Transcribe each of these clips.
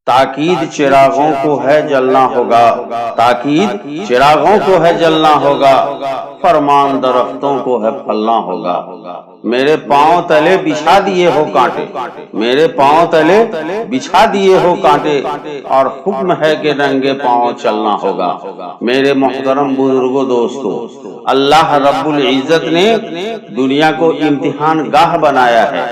تاکید چراغوں کو ہے جلنا ہوگا، تاکید چراغوں کو ہے جلنا ہوگا، فرمان درختوں کو ہے پھلنا ہوگا۔ میرے پاؤں تلے بچھا دیے ہو کانٹے، میرے پاؤں تلے بچھا دیے ہو کانٹے، اور حکم ہے کہ ننگے پاؤں چلنا ہوگا۔ میرے محترم بزرگوں دوستو، اللہ رب العزت نے دنیا کو امتحان گاہ بنایا ہے۔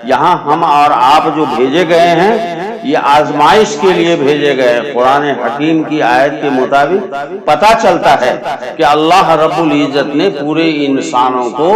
یہاں ہم اور آپ جو بھیجے گئے ہیں یہ آزمائش کے لیے بھیجے گئے۔ قرآن حکیم کی آیت کے مطابق پتہ چلتا ہے کہ اللہ رب العزت نے پورے انسانوں کو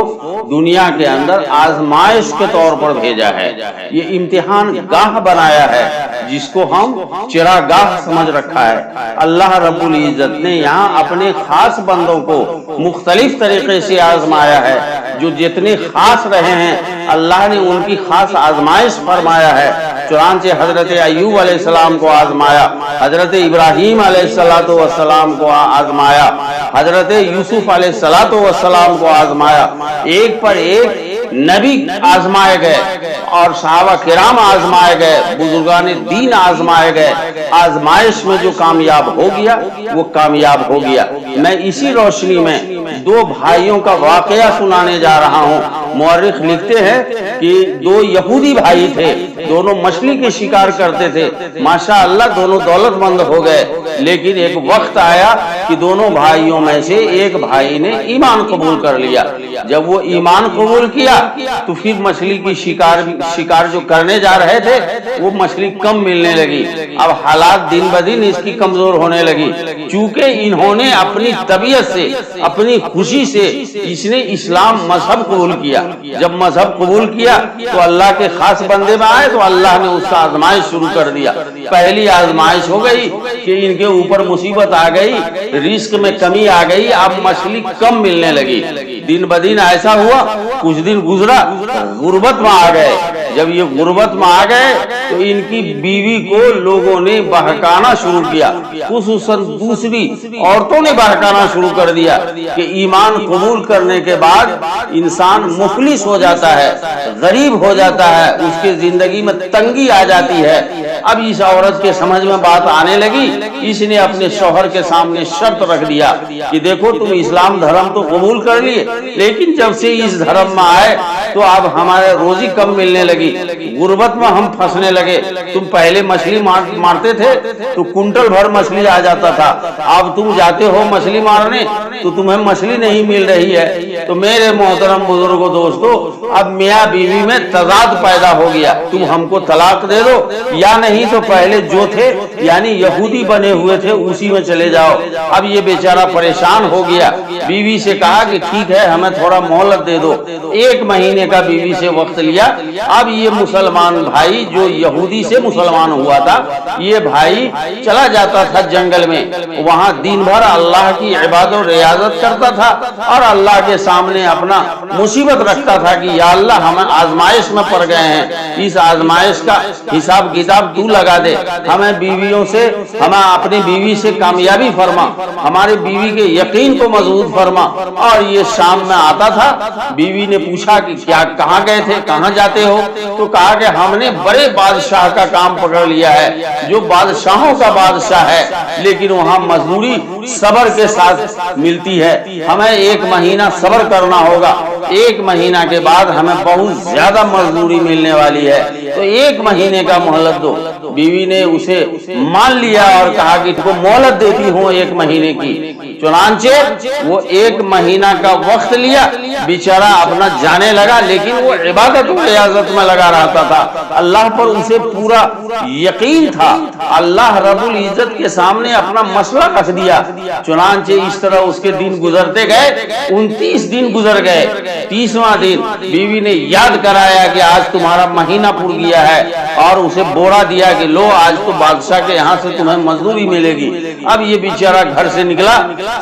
دنیا کے اندر آزمائش کے طور پر بھیجا ہے۔ یہ امتحان گاہ بنایا ہے جس کو ہم چراگاہ سمجھ رکھا ہے۔ اللہ رب العزت نے یہاں اپنے خاص بندوں کو مختلف طریقے سے آزمایا ہے۔ جو جتنے خاص رہے ہیں اللہ نے ان کی خاص آزمائش فرمایا ہے۔ چنانچہ حضرت ایوب علیہ السلام کو آزمایا، حضرت ابراہیم علیہ السلام کو آزمایا، حضرت یوسف علیہ السلام کو آزمایا۔ ایک پر ایک نبی آزمائے گئے اور صحابہ کرام آزمائے گئے، بزرگان دین آزمائے گئے۔ آزمائش میں جو کامیاب ہو گیا وہ کامیاب ہو گیا۔ میں اسی روشنی میں دو بھائیوں کا واقعہ سنانے جا رہا ہوں۔ مورخ لکھتے ہیں کہ دو یہودی بھائی تھے، دونوں مچھلی کے شکار کرتے تھے۔ ماشاءاللہ دونوں دولت مند ہو گئے، لیکن ایک وقت آیا کہ دونوں بھائیوں میں سے ایک بھائی نے ایمان قبول کر لیا۔ جب وہ ایمان قبول کیا تو پھر مچھلی کی شکار جو کرنے جا رہے تھے وہ مچھلی کم ملنے لگی۔ اب حالات دن بدن اس کی کمزور ہونے لگی۔ چونکہ انہوں نے اپنی طبیعت سے، اپنی خوشی سے اس نے اسلام مذہب قبول کیا۔ جب مذہب قبول کیا تو اللہ کے خاص بندے میں آئے تو اللہ نے اس کا آزمائش شروع کر دیا۔ پہلی آزمائش ہو گئی کہ ان کے اوپر مصیبت آ گئی، رزق میں کمی آ گئی، اب مچھلی کم ملنے لگی۔ دن بدن ایسا ہوا، کچھ دن گزرا، غربت میں آ گئے۔ جب یہ غربت میں آ گئے تو ان کی بیوی کو لوگوں نے بہکانا شروع کیا، خصوصاً دوسری عورتوں نے بہکانا شروع کر دیا کہ ایمان قبول کرنے کے بعد انسان مفلس ہو جاتا ہے، غریب ہو جاتا ہے، اس کے زندگی میں تنگی آ جاتی ہے۔ اب اس عورت کے سمجھ میں بات آنے لگی، اس نے اپنے شوہر کے سامنے شرط رکھ دیا کہ دیکھو تم اسلام دھرم تو قبول کر لیے، لیکن جب سے اس دھرم میں آئے تو اب ہمارے روزی کم ملنے لگی، غربت میں ہم پھنسنے لگے۔ تم پہلے مچھلی مارتے تھے تو کنٹل بھر مچھلی آ جاتا تھا، اب تم جاتے ہو مچھلی مارنے تو تمہیں مچھلی نہیں مل رہی ہے۔ تو میرے محترم بزرگوں دوستو، اب میاں بیوی میں تضاد پیدا ہو گیا، تم ہم کو طلاق دے دو یا نہیں تو پہلے جو تھے یعنی یہودی بنے ہوئے تھے اسی میں چلے جاؤ۔ اب یہ بیچارہ پریشان ہو گیا، بیوی سے کہا کہ ٹھیک ہے ہمیں تھوڑا مہلت دے دو۔ 1 مہینے کا بیوی سے وقت لیا۔ اب یہ مسلمان بھائی جو یہودی سے مسلمان ہوا تھا، یہ بھائی چلا جاتا تھا جنگل میں، وہاں دن بھر اللہ کی عبادت و ریاضت کرتا تھا اور اللہ کے سامنے اپنا مصیبت رکھتا تھا کہ یا اللہ ہم آزمائش میں پڑ گئے ہیں، اس آزمائش کا حساب کتاب تو لگا دے، ہمیں بیویوں سے، ہمیں اپنی بیوی سے کامیابی فرما، ہماری بیوی کے یقین کو مضبوط فرما۔ اور یہ شام میں آتا تھا، بیوی نے پوچھا کہ کیا کہاں گئے تھے، کہاں جاتے ہو؟ تو کہا کہ ہم نے بڑے بادشاہ کا کام پکڑ لیا ہے، جو بادشاہوں کا بادشاہ ہے، لیکن وہاں مزدوری صبر کے ساتھ ملتی ہے، ہمیں 1 مہینہ صبر کرنا ہوگا، 1 مہینہ کے بعد ہمیں بہت زیادہ مزدوری ملنے والی ہے، تو 1 مہینے کا مہلت دو۔ بیوی نے اسے مان لیا اور کہا کہ تم کو مہلت دیتی ہوں 1 مہینے کی۔ چنانچہ وہ 1 مہینہ کا وقت لیا، بیچارہ اپنا جانے لگا، لیکن وہ عبادت و ریاضت میں لگا رہتا تھا، اللہ پر اسے پورا یقین تھا، اللہ رب العزت کے سامنے اپنا مسئلہ رکھ دیا۔ چنانچہ اس طرح اس کے دن گزرتے گئے، 29 دن گزر گئے۔ 30واں دن بیوی نے یاد کرایا کہ آج تمہارا مہینہ پور گیا ہے، اور اسے بورا دیا کہ لو آج تو بادشاہ کے یہاں سے تمہیں مزدوری ملے گی۔ اب یہ بیچارہ گھر سے نکلا،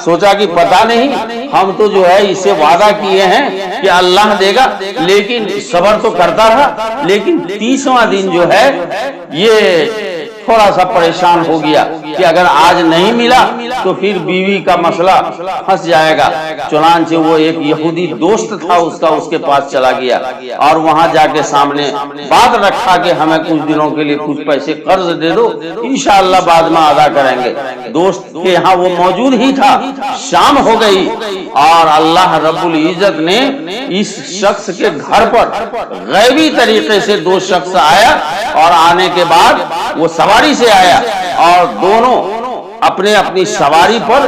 سوچا کہ پتہ نہیں ہم تو جو ہے اس سے وعدہ کیے ہیں کہ اللہ دے گا، لیکن صبر تو کرتا رہا، لیکن 30واں دن جو ہے یہ تھوڑا سا پریشان ہو گیا کہ اگر آج نہیں ملا تو پھر بیوی کا مسئلہ پھنس جائے گا۔ چنانچہ وہ ایک یہودی دوست تھا اس کا، اس کے پاس چلا گیا اور وہاں جا کے سامنے بات رکھا کہ ہمیں کچھ دنوں کے لیے کچھ پیسے قرض دے دو، انشاءاللہ بعد میں ادا کریں گے۔ دوست کے یہاں وہ موجود ہی تھا۔ شام ہو گئی اور اللہ رب العزت نے اس شخص کے گھر پر غیبی طریقے سے دو شخص آیا، اور آنے کے بعد وہ سواری سے آیا اور دونوں اپنے اپنی سواری پر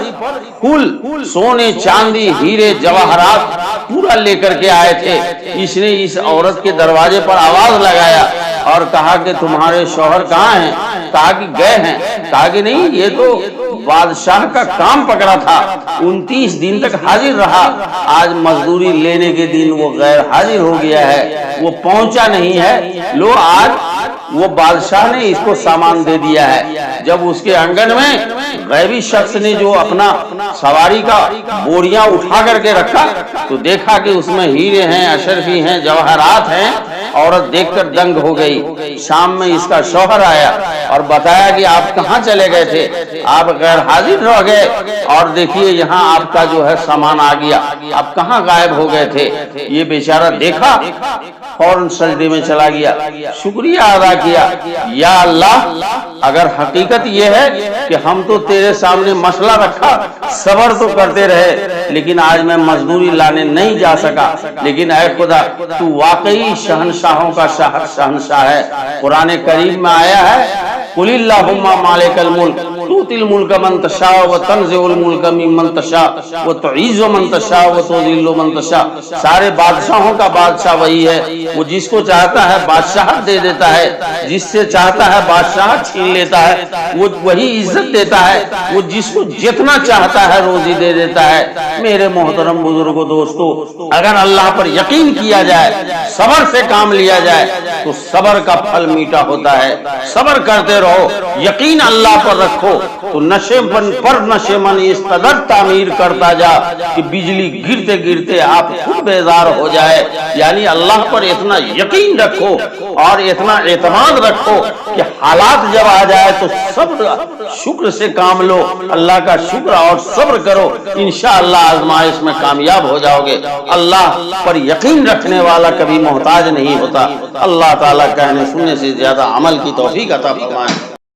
کل سونے چاندی ہیرے جواہرات پورا لے کر کے آئے تھے۔ اس نے اس عورت کے دروازے پر آواز لگایا اور کہا کہ تمہارے شوہر کہاں ہیں؟ کہا کہ گئے ہیں۔ کہا کہ نہیں، یہ تو بادشاہ کا کام پکڑا تھا، 29 دن تک حاضر رہا، آج مزدوری لینے کے دن وہ غیر حاضر ہو گیا ہے، وہ پہنچا نہیں ہے۔ لو آج وہ بادشاہ نے اس کو سامان دے دیا ہے۔ جب اس کے آنگن میں غیبی شخص نے جو اپنا سواری کا بوریاں اٹھا کر کے رکھا تو دیکھا کہ اس میں ہیرے ہیں، اشرفی ہیں، جواہرات ہیں۔ عورت دیکھ کر دنگ ہو گئی۔ شام میں اس کا شوہر آیا اور بتایا کہ آپ کہاں چلے گئے تھے؟ آپ غیر حاضر رہ گئے اور دیکھیے یہاں آپ کا جو ہے سامان آ گیا، آپ کہاں غائب ہو گئے تھے؟ یہ بیچارہ دیکھا، فوراً سجدے میں چلا گیا، شکریہ ادا کیا، یا اللہ اگر حقیقت یہ ہے کہ ہم تو تیرے سامنے مسئلہ رکھا، صبر تو کرتے رہے، لیکن آج میں مزدوری لانے نہیں جا سکا، لیکن اے خدا تو واقعی شہنشاہوں کا شہنشاہ ہے۔ قرآن کریم میں آیا ہے قل اللہم مالک الملک تؤتی الملک من تشاء وتنزع الملک ممن تشاء وتعز من تشاء وتذل من تشاء۔ سارے بادشاہوں کا بادشاہ وہی ہے، وہ جس کو چاہتا ہے بادشاہت دے دیتا ہے، جس سے چاہتا ہے بادشاہت چھین لیتا ہے، وہ وہی عزت دیتا ہے، وہ جس کو جتنا چاہتا ہے روزی دے دیتا ہے۔ میرے محترم بزرگوں، دوستو، اگر اللہ پر یقین کیا جائے، صبر سے کام لیا جائے تو صبر کا پھل میٹھا ہوتا ہے۔ صبر کرتے رہو، یقین اللہ پر رکھو تو نشے پر نشے من اس قدر تعمیر کرتا جا کہ بجلی گرتے گرتے آپ خود بیدار ہو جائے۔ یعنی اللہ پر اتنا یقین رکھو اور اتنا اعتماد رکھو کہ حالات جب آ جائے تو صبر شکر سے کام لو، اللہ کا شکر اور صبر کرو، انشاءاللہ آزمائش میں کامیاب ہو جاؤ گے۔ اللہ پر یقین رکھنے والا کبھی محتاج نہیں ہوتا۔ اللہ تعالیٰ کہنے سننے سے زیادہ عمل کی توفیق عطا فرمائے۔